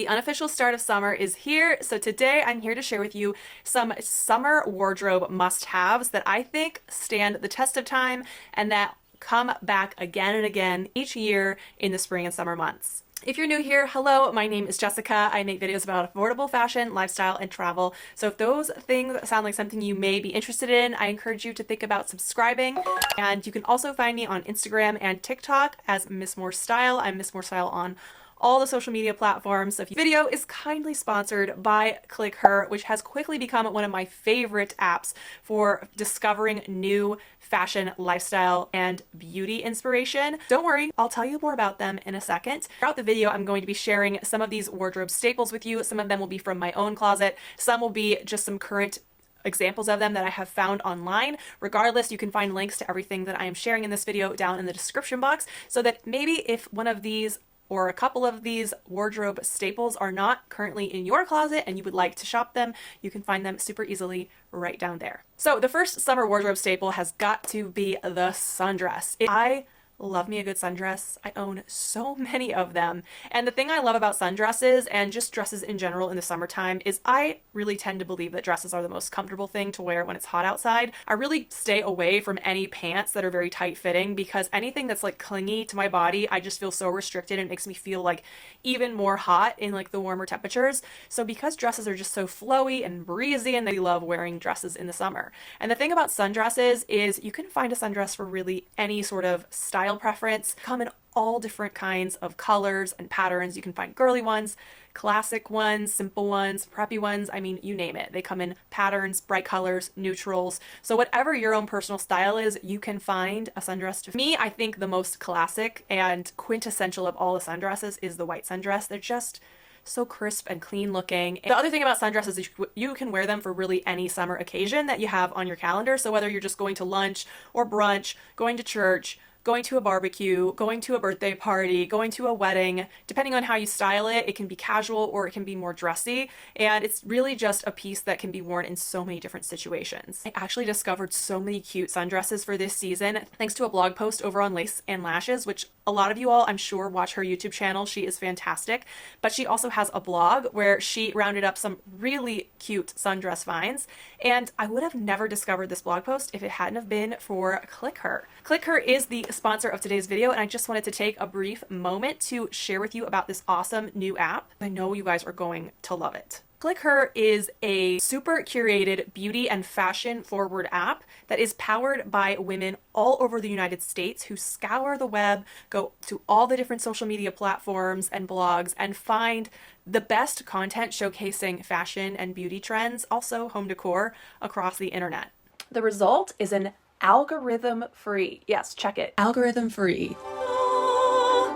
The unofficial start of summer is here, so today I'm here to share with you some summer wardrobe must-haves that I think stand the test of time and that come back again and again each year in the spring and summer months. If you're new here, hello, my name is Jessica. I make videos about affordable fashion, lifestyle, and travel. So if those things sound like something you may be interested in, I encourage you to think about subscribing. And you can also find me on Instagram and TikTok as Miss More Style. I'm Miss More Style on all the social media platforms. So if your video is kindly sponsored by ClickHer, which has quickly become one of my favorite apps for discovering new fashion, lifestyle, and beauty inspiration. Don't worry, I'll tell you more about them in a second. Throughout the video, I'm going to be sharing some of these wardrobe staples with you. Some of them will be from my own closet. Some will be just some current examples of them that I have found online. Regardless, you can find links to everything that I am sharing in this video down in the description box so that maybe if one of these or a couple of these wardrobe staples are not currently in your closet and you would like to shop them, you can find them super easily right down there. So the first summer wardrobe staple has got to be the sundress. I love me a good sundress. I own so many of them. And the thing I love about sundresses and just dresses in general in the summertime is I really tend to believe that dresses are the most comfortable thing to wear when it's hot outside. I really stay away from any pants that are very tight fitting because anything that's like clingy to my body, I just feel so restricted and it makes me feel like even more hot in like the warmer temperatures. So because dresses are just so flowy and breezy and they love wearing dresses in the summer. And the thing about sundresses is you can find a sundress for really any sort of style preference. Come in all different kinds of colors and patterns. You can find girly ones, classic ones, simple ones, preppy ones. I mean, you name it. They come in patterns, bright colors, neutrals. So whatever your own personal style is, you can find a sundress. To me, I think the most classic and quintessential of all the sundresses is the white sundress. They're just so crisp and clean looking. The other thing about sundresses is you can wear them for really any summer occasion that you have on your calendar. So whether you're just going to lunch or brunch, going to church, going to a barbecue, going to a birthday party, going to a wedding, depending on how you style it, it can be casual or it can be more dressy. And it's really just a piece that can be worn in so many different situations. I actually discovered so many cute sundresses for this season thanks to a blog post over on Lace and Lashes, which a lot of you all, I'm sure, watch her YouTube channel. She is fantastic. But she also has a blog where she rounded up some really cute sundress finds. And I would have never discovered this blog post if it hadn't have been for ClickHer. ClickHer is the sponsor of today's video, and I just wanted to take a brief moment to share with you about this awesome new app. I know you guys are going to love it. ClickHer is a super curated beauty and fashion forward app that is powered by women all over the United States who scour the web, go to all the different social media platforms and blogs, and find the best content showcasing fashion and beauty trends, also home decor, across the internet. The result is an algorithm free, yes, check it, algorithm free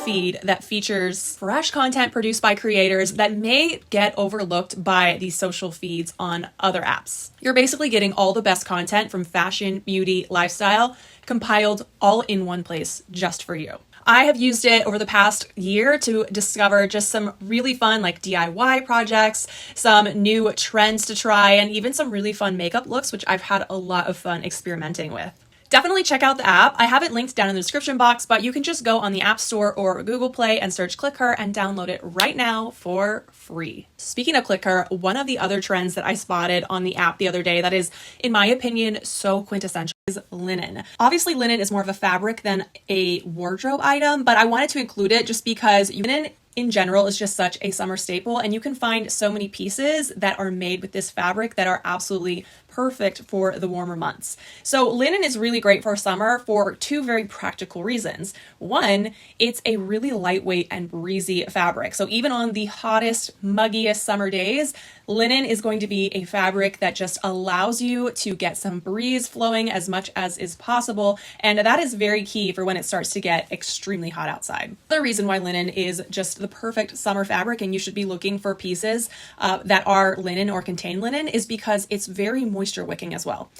feed that features fresh content produced by creators that may get overlooked by these social feeds on other apps. You're basically getting all the best content from fashion, beauty, lifestyle, compiled all in one place just for you. I have used it over the past year to discover just some really fun like DIY projects, some new trends to try, and even some really fun makeup looks, which I've had a lot of fun experimenting with. Definitely check out the app. I have it linked down in the description box, but you can just go on the App Store or Google Play and search ClickHer and download it right now for free. Speaking of ClickHer, one of the other trends that I spotted on the app the other day that is, in my opinion, so quintessential is linen. Obviously, linen is more of a fabric than a wardrobe item, but I wanted to include it just because linen in general is just such a summer staple, and you can find so many pieces that are made with this fabric that are absolutely perfect for the warmer months. So linen is really great for summer for two very practical reasons. One, it's a really lightweight and breezy fabric. So even on the hottest, muggiest summer days, linen is going to be a fabric that just allows you to get some breeze flowing as much as is possible. And that is very key for when it starts to get extremely hot outside. The reason why linen is just the perfect summer fabric and you should be looking for pieces that are linen or contain linen is because it's very moisture wicking as well.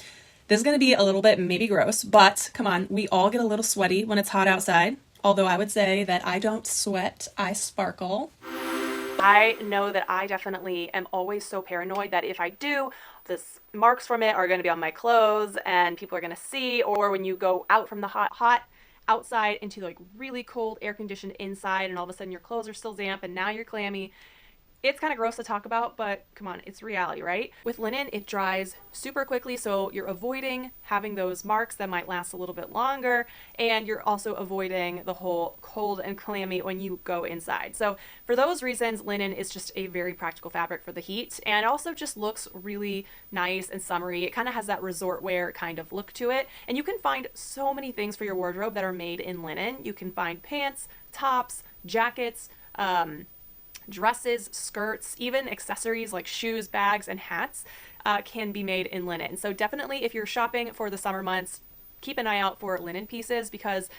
This is going to be a little bit maybe gross, but come on, we all get a little sweaty when it's hot outside. Although I would say that I don't sweat, I sparkle. I know that I definitely am always so paranoid that if I do, the marks from it are going to be on my clothes and people are going to see, or when you go out from the hot outside into like really cold air conditioned inside and all of a sudden your clothes are still damp and now you're clammy. It's kind of gross to talk about, but come on, it's reality, right? With linen, it dries super quickly, so you're avoiding having those marks that might last a little bit longer, and you're also avoiding the whole cold and clammy when you go inside. So for those reasons, linen is just a very practical fabric for the heat, and also just looks really nice and summery. It kind of has that resort wear kind of look to it, and you can find so many things for your wardrobe that are made in linen. You can find pants, tops, jackets, dresses, skirts, even accessories like shoes, bags, and hats can be made in linen. So definitely if you're shopping for the summer months, keep an eye out for linen pieces because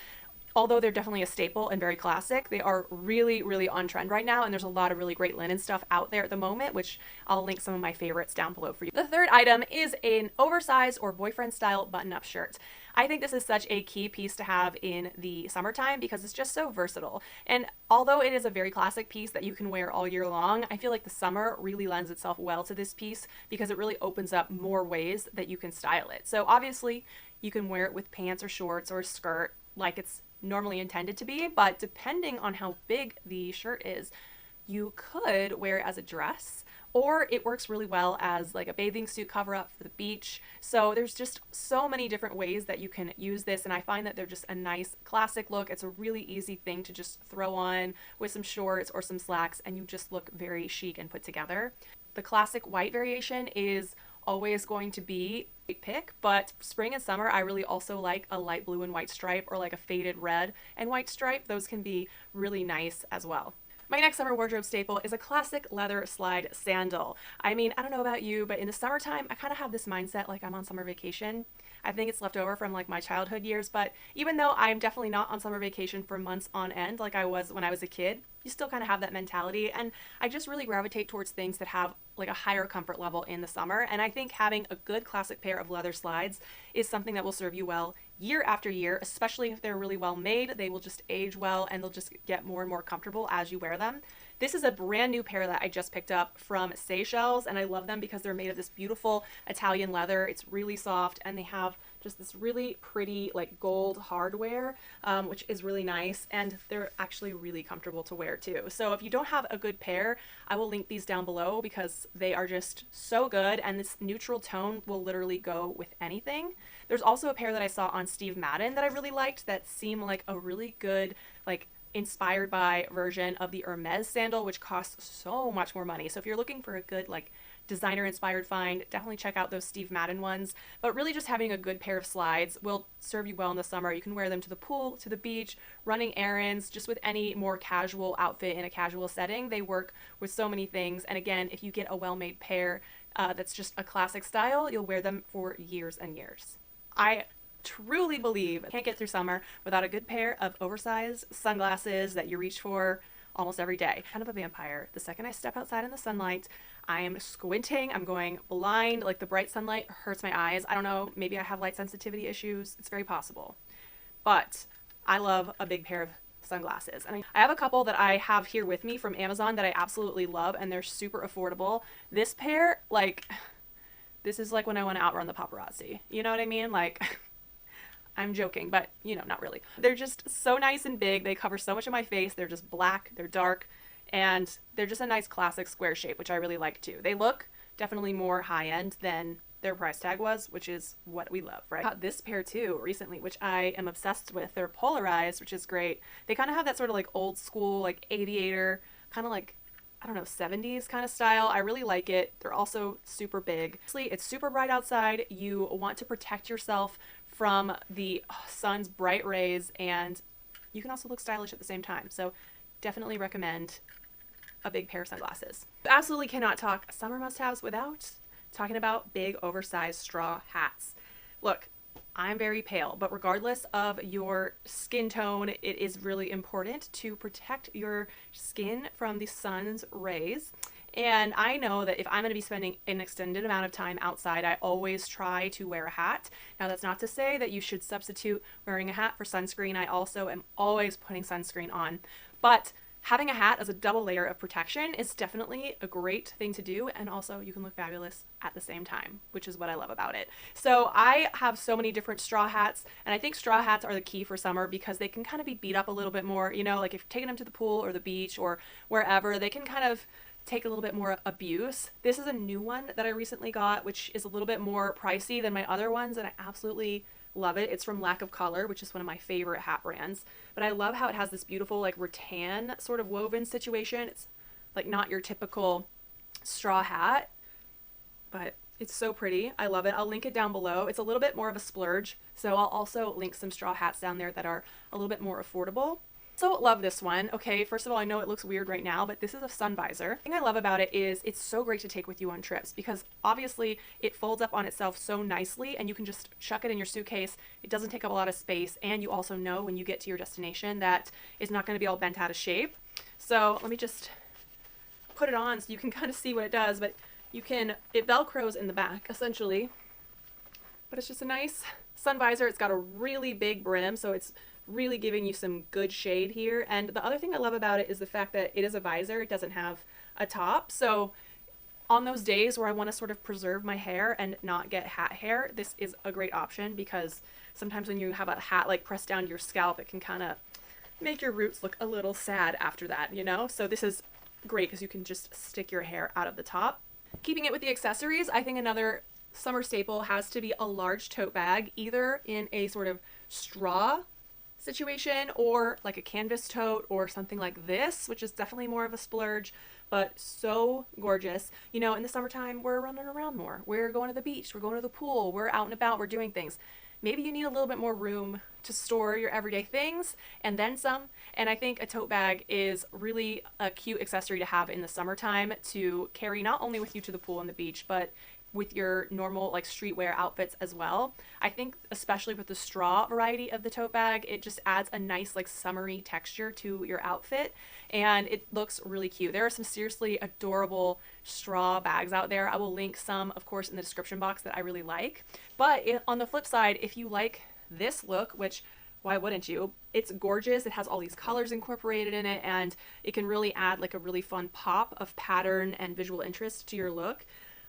although they're definitely a staple and very classic, they are really, really on trend right now. And there's a lot of really great linen stuff out there at the moment, which I'll link some of my favorites down below for you. The third item is an oversized or boyfriend style button-up shirt. I think this is such a key piece to have in the summertime because it's just so versatile. And although it is a very classic piece that you can wear all year long, I feel like the summer really lends itself well to this piece because it really opens up more ways that you can style it. So obviously you can wear it with pants or shorts or a skirt like it's normally intended to be, but depending on how big the shirt is, you could wear it as a dress, or it works really well as like a bathing suit cover up for the beach. So there's just so many different ways that you can use this, and I find that they're just a nice classic look. It's a really easy thing to just throw on with some shorts or some slacks, and you just look very chic and put together. The classic white variation is always going to be a pick, but spring and summer I really also like a light blue and white stripe or like a faded red and white stripe. Those can be really nice as well. My next summer wardrobe staple is a classic leather slide sandal. I mean, I don't know about you, but in the summertime, I kind of have this mindset like I'm on summer vacation. I think it's left over from like my childhood years, but even though I'm definitely not on summer vacation for months on end like I was when I was a kid, you still kind of have that mentality. And I just really gravitate towards things that have like a higher comfort level in the summer. And I think having a good classic pair of leather slides is something that will serve you well year after year, especially if they're really well made. They will just age well and they'll just get more and more comfortable as you wear them. This is a brand new pair that I just picked up from Seychelles, and I love them because they're made of this beautiful Italian leather. It's really soft, and they have just this really pretty like gold hardware, which is really nice, and they're actually really comfortable to wear too. So if you don't have a good pair, I will link these down below because they are just so good, and this neutral tone will literally go with anything. There's also a pair that I saw on Steve Madden that I really liked that seemed like a really good like inspired by version of the Hermes sandal, which costs so much more money. So if you're looking for a good like designer inspired find, definitely check out those Steve Madden ones. But really just having a good pair of slides will serve you well in the summer. You can wear them to the pool, to the beach, running errands, just with any more casual outfit in a casual setting. They work with so many things. And again, if you get a well-made pair that's just a classic style, you'll wear them for years and years. I truly believe I can't get through summer without a good pair of oversized sunglasses that you reach for almost every day. Kind of a vampire. The second I step outside in the sunlight, I am squinting, I'm going blind, like the bright sunlight hurts my eyes. I don't know, maybe I have light sensitivity issues. It's very possible. But I love a big pair of sunglasses. And I have a couple that I have here with me from Amazon that I absolutely love, and they're super affordable. This pair, like, this is like when I want to outrun the paparazzi. You know what I mean? Like, I'm joking, but you know, not really. They're just so nice and big. They cover so much of my face. They're just black, they're dark, and they're just a nice classic square shape, which I really like too. They look definitely more high-end than their price tag was, which is what we love, right? I got this pair too recently, which I am obsessed with. They're polarized, which is great. They kind of have that sort of like old school, like aviator, kind of like, I don't know, 70s kind of style. I really like it. They're also super big. It's super bright outside. You want to protect yourself from the sun's bright rays, and you can also look stylish at the same time. So definitely recommend a big pair of sunglasses. You absolutely cannot talk summer must-haves without talking about big oversized straw hats. Look, I'm very pale, but regardless of your skin tone, it is really important to protect your skin from the sun's rays. And I know that if I'm going to be spending an extended amount of time outside, I always try to wear a hat. Now, that's not to say that you should substitute wearing a hat for sunscreen. I also am always putting sunscreen on. But having a hat as a double layer of protection is definitely a great thing to do, and also you can look fabulous at the same time, which is what I love about it. So I have so many different straw hats, and I think straw hats are the key for summer because they can kind of be beat up a little bit more, you know, like if you're taking them to the pool or the beach or wherever, they can kind of take a little bit more abuse. This is a new one that I recently got, which is a little bit more pricey than my other ones, and I absolutely love it. It's from Lack of Color, which is one of my favorite hat brands. But I love how it has this beautiful like rattan sort of woven situation. It's like not your typical straw hat, but it's so pretty. I love it. I'll link it down below. It's a little bit more of a splurge, so I'll also link some straw hats down there that are a little bit more affordable. So love this one. Okay, first of all, I know it looks weird right now, but this is a sun visor. The thing I love about it is it's so great to take with you on trips because obviously it folds up on itself so nicely and you can just chuck it in your suitcase. It doesn't take up a lot of space, and you also know when you get to your destination that it's not going to be all bent out of shape. So let me just put it on so you can kind of see what it does, but it velcros in the back essentially, but it's just a nice sun visor. It's got a really big brim, so it's really giving you some good shade here. And the other thing I love about it is the fact that it is a visor. It doesn't have a top. So on those days where I want to sort of preserve my hair and not get hat hair, this is a great option, because sometimes when you have a hat like pressed down to your scalp, it can kind of make your roots look a little sad after that, you know? So this is great because you can just stick your hair out of the top. Keeping it with the accessories, I think another summer staple has to be a large tote bag, either in a sort of straw situation or like a canvas tote or something like this, which is definitely more of a splurge, but so gorgeous. You know, in the summertime, we're running around more. We're going to the beach, we're going to the pool, we're out and about, we're doing things. Maybe you need a little bit more room to store your everyday things and then some. And I think a tote bag is really a cute accessory to have in the summertime to carry not only with you to the pool and the beach, but with your normal like streetwear outfits as well. I think especially with the straw variety of the tote bag, it just adds a nice like summery texture to your outfit, and it looks really cute. There are some seriously adorable straw bags out there. I will link some, of course, in the description box that I really like. But on the flip side, if you like this look, which why wouldn't you? It's gorgeous. It has all these colors incorporated in it, and it can really add like a really fun pop of pattern and visual interest to your look.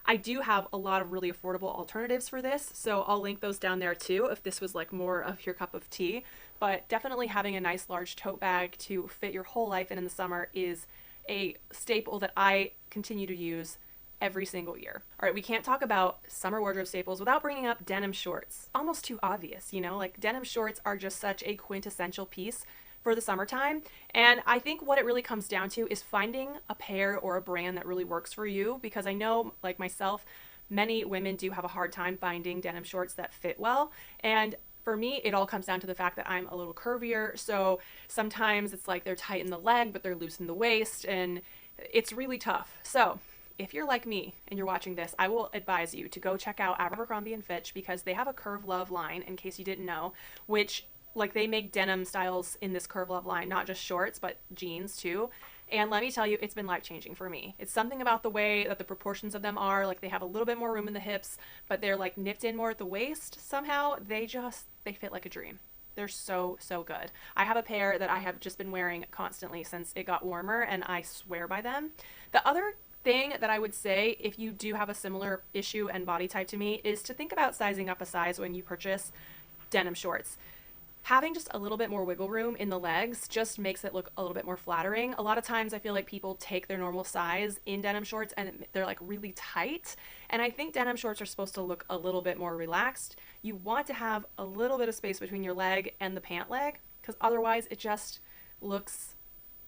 I do have a lot of really affordable alternatives for this, so I'll link those down there too if this was like more of your cup of tea. But definitely having a nice large tote bag to fit your whole life in the summer is a staple that I continue to use every single year. All right, we can't talk about summer wardrobe staples without bringing up denim shorts. Almost too obvious, you know, like denim shorts are just such a quintessential piece for the summertime. And I think what it really comes down to is finding a pair or a brand that really works for you, because I know, like myself, many women do have a hard time finding denim shorts that fit well. And for me, it all comes down to the fact that I'm a little curvier, so sometimes it's like they're tight in the leg, but they're loose in the waist, and it's really tough. So if you're like me and you're watching this, I will advise you to go check out Abercrombie & Fitch, because they have a Curve Love line, in case you didn't know, which like they make denim styles in this Curve Love line, not just shorts, but jeans too. And let me tell you, it's been life-changing for me. It's something about the way that the proportions of them are, like they have a little bit more room in the hips, but they're like nipped in more at the waist. Somehow they fit like a dream. They're so, so good. I have a pair that I have just been wearing constantly since it got warmer, and I swear by them. The other thing that I would say, if you do have a similar issue and body type to me, is to think about sizing up a size when you purchase denim shorts. Having just a little bit more wiggle room in the legs just makes it look a little bit more flattering. A lot of times I feel like people take their normal size in denim shorts and they're like really tight. And I think denim shorts are supposed to look a little bit more relaxed. You want to have a little bit of space between your leg and the pant leg, because otherwise it just looks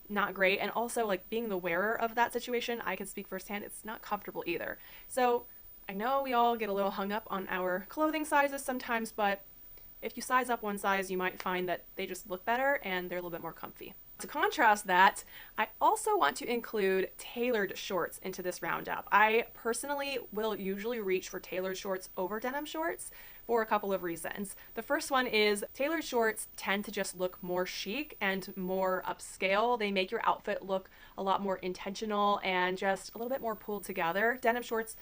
not great. And also, like, being the wearer of that situation, I can speak firsthand, it's not comfortable either. So I know we all get a little hung up on our clothing sizes sometimes, but if you size up one size, you might find that they just look better and they're a little bit more comfy. To contrast that, I also want to include tailored shorts into this roundup. I personally will usually reach for tailored shorts over denim shorts for a couple of reasons. The first one is tailored shorts tend to just look more chic and more upscale. They make your outfit look a lot more intentional and just a little bit more pulled together. Denim shorts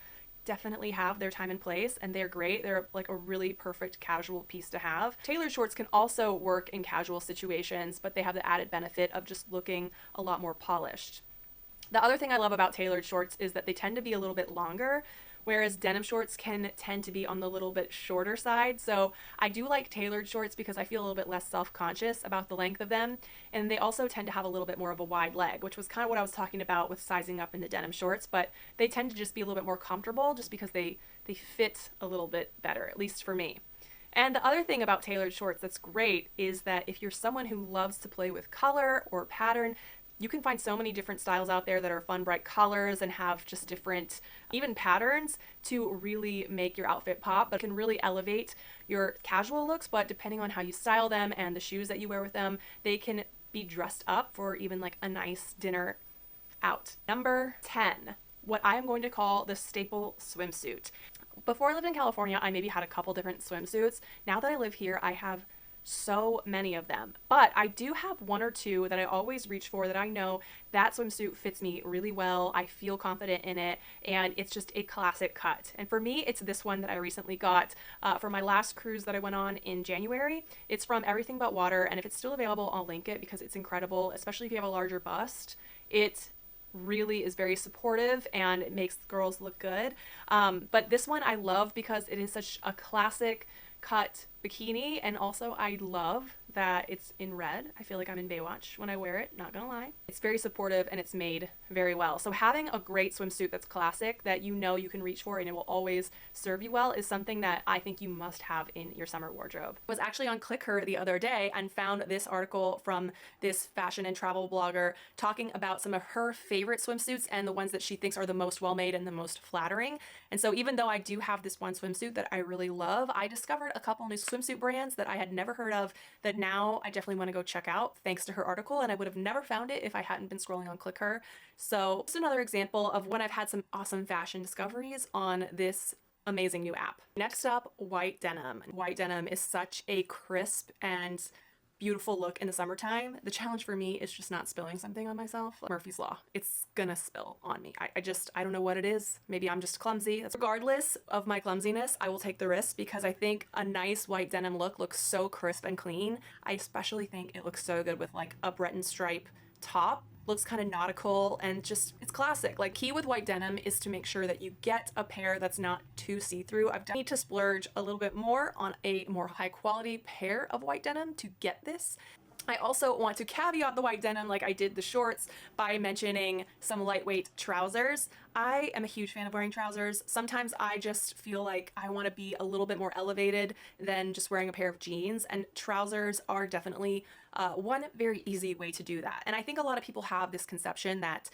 definitely have their time and place, and they're great. They're like a really perfect casual piece to have. Tailored shorts can also work in casual situations, but they have the added benefit of just looking a lot more polished. The other thing I love about tailored shorts is that they tend to be a little bit longer, whereas denim shorts can tend to be on the little bit shorter side. So I do like tailored shorts because I feel a little bit less self-conscious about the length of them. And they also tend to have a little bit more of a wide leg, which was kind of what I was talking about with sizing up in the denim shorts, but they tend to just be a little bit more comfortable just because they fit a little bit better, at least for me. And the other thing about tailored shorts that's great is that if you're someone who loves to play with color or pattern, you can find so many different styles out there that are fun, bright colors and have just different, even patterns to really make your outfit pop, but can really elevate your casual looks. But depending on how you style them and the shoes that you wear with them, they can be dressed up for even like a nice dinner out. Number 10, what I am going to call the staple swimsuit. Before I lived in California, I maybe had a couple different swimsuits. Now that I live here, I have so many of them, but I do have one or two that I always reach for that I know that swimsuit fits me really well. I feel confident in it, and it's just a classic cut. And for me, it's this one that I recently got for my last cruise that I went on in January. It's from Everything But Water, and if it's still available, I'll link it because it's incredible, especially if you have a larger bust. It really is very supportive and it makes girls look good. But this one I love because it is such a classic cut bikini, and also I love that it's in red. I feel like I'm in Baywatch when I wear it, not gonna lie. It's very supportive and it's made very well. So having a great swimsuit that's classic that you know you can reach for and it will always serve you well is something that I think you must have in your summer wardrobe. I was actually on ClickHer the other day and found this article from this fashion and travel blogger talking about some of her favorite swimsuits and the ones that she thinks are the most well-made and the most flattering. And so even though I do have this one swimsuit that I really love, I discovered a couple new swimsuit brands that I had never heard of that now I definitely want to go check out thanks to her article, and I would have never found it if I hadn't been scrolling on ClickHer. So just another example of when I've had some awesome fashion discoveries on this amazing new app. Next up, white denim. White denim is such a crisp and beautiful look in the summertime. The challenge for me is just not spilling something on myself. Murphy's Law. It's gonna spill on me. I don't know what it is. Maybe I'm just clumsy. Regardless of my clumsiness, I will take the risk because I think a nice white denim look looks so crisp and clean. I especially think it looks so good with like a Breton stripe top. Looks kind of nautical and just, it's classic. Like, key with white denim is to make sure that you get a pair that's not too see-through. I've need to splurge a little bit more on a more high quality pair of white denim to get this. I also want to caveat the white denim like I did the shorts by mentioning some lightweight trousers. I am a huge fan of wearing trousers. Sometimes I just feel like I want to be a little bit more elevated than just wearing a pair of jeans, and trousers are definitely one very easy way to do that. And I think a lot of people have this conception that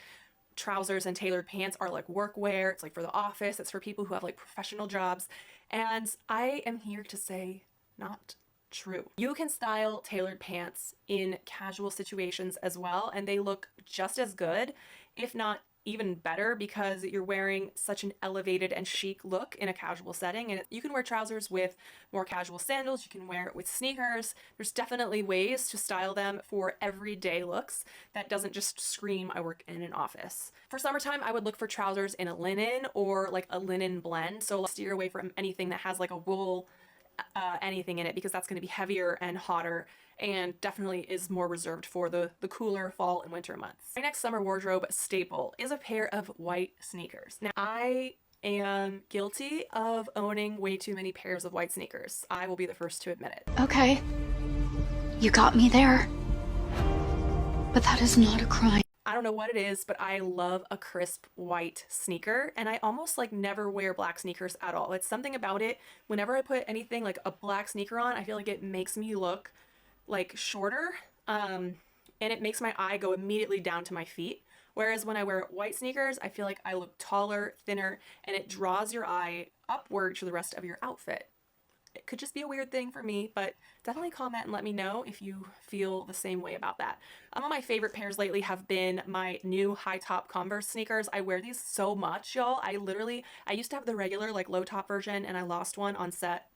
trousers and tailored pants are like workwear. It's like for the office. It's for people who have like professional jobs. And I am here to say not true. You can style tailored pants in casual situations as well, and they look just as good, if not even better, because you're wearing such an elevated and chic look in a casual setting. And you can wear trousers with more casual sandals, you can wear it with sneakers. There's definitely ways to style them for everyday looks that doesn't just scream I work in an office. For summertime, I would look for trousers in a linen or like a linen blend, so steer away from anything that has like a wool anything in it, because that's going to be heavier and hotter and definitely is more reserved for the cooler fall and winter months. My next summer wardrobe staple is a pair of white sneakers. Now, I am guilty of owning way too many pairs of white sneakers. I will be the first to admit it. Okay, you got me there, but that is not a crime. I don't know what it is, but I love a crisp white sneaker, and I almost like never wear black sneakers at all. It's something about it. Whenever I put anything like a black sneaker on, I feel like it makes me look like shorter, and it makes my eye go immediately down to my feet. Whereas when I wear white sneakers, I feel like I look taller, thinner, and it draws your eye upward to the rest of your outfit. It could just be a weird thing for me, but definitely comment and let me know if you feel the same way about that. Some of my favorite pairs lately have been my new high top Converse sneakers. I wear these so much, y'all. I used to have the regular like low top version, and I lost one on set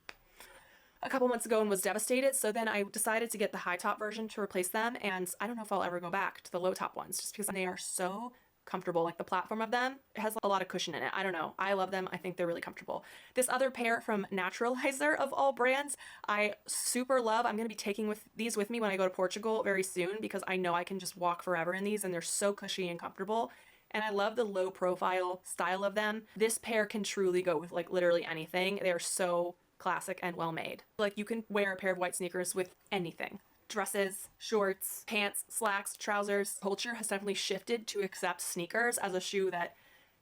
a couple months ago and was devastated. So then I decided to get the high top version to replace them, and I don't know if I'll ever go back to the low top ones just because they are so comfortable. Like, the platform of them, it has a lot of cushion in it. I don't know. I love them. I think they're really comfortable. This other pair from Naturalizer, of all brands, I super love. I'm going to be taking these with me when I go to Portugal very soon, because I know I can just walk forever in these, and they're so cushy and comfortable. and I love the low profile style of them. This pair can truly go with like literally anything. They're so classic and well made. Like you can wear a pair of white sneakers with anything. Dresses, shorts, pants, slacks, trousers. Culture has definitely shifted to accept sneakers as a shoe that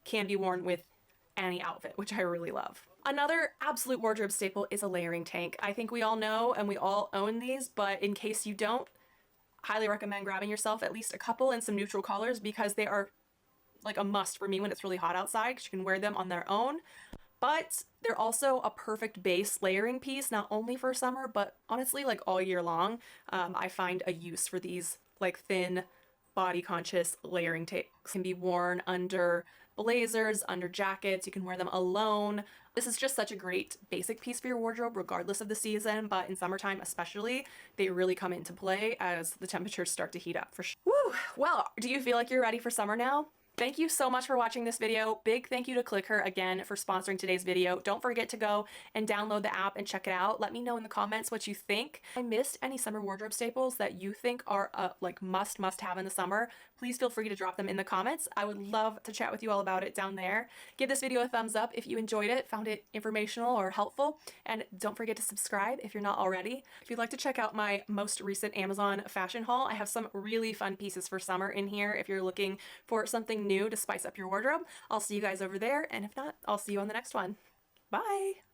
can be worn with any outfit, which I really love. Another absolute wardrobe staple is a layering tank. I think we all know and we all own these, but in case you don't, highly recommend grabbing yourself at least a couple in some neutral colors because they are like a must for me when it's really hot outside because you can wear them on their own. But they're also a perfect base layering piece, not only for summer, but honestly, like all year long. I find a use for these like thin, body conscious layering tapes. Can be worn under blazers, under jackets. You can wear them alone. This is just such a great basic piece for your wardrobe, regardless of the season, but in summertime especially, they really come into play as the temperatures start to heat up for sure. Woo! Well, do you feel like you're ready for summer now? Thank you so much for watching this video. Big thank you to ClickHer again for sponsoring today's video. Don't forget to go and download the app and check it out. Let me know in the comments what you think. If I missed any summer wardrobe staples that you think are like must have in the summer, please feel free to drop them in the comments. I would love to chat with you all about it down there. Give this video a thumbs up if you enjoyed it, found it informational or helpful, and don't forget to subscribe if you're not already. If you'd like to check out my most recent Amazon fashion haul, I have some really fun pieces for summer in here if you're looking for something new to spice up your wardrobe. I'll see you guys over there, and if not, I'll see you on the next one. Bye!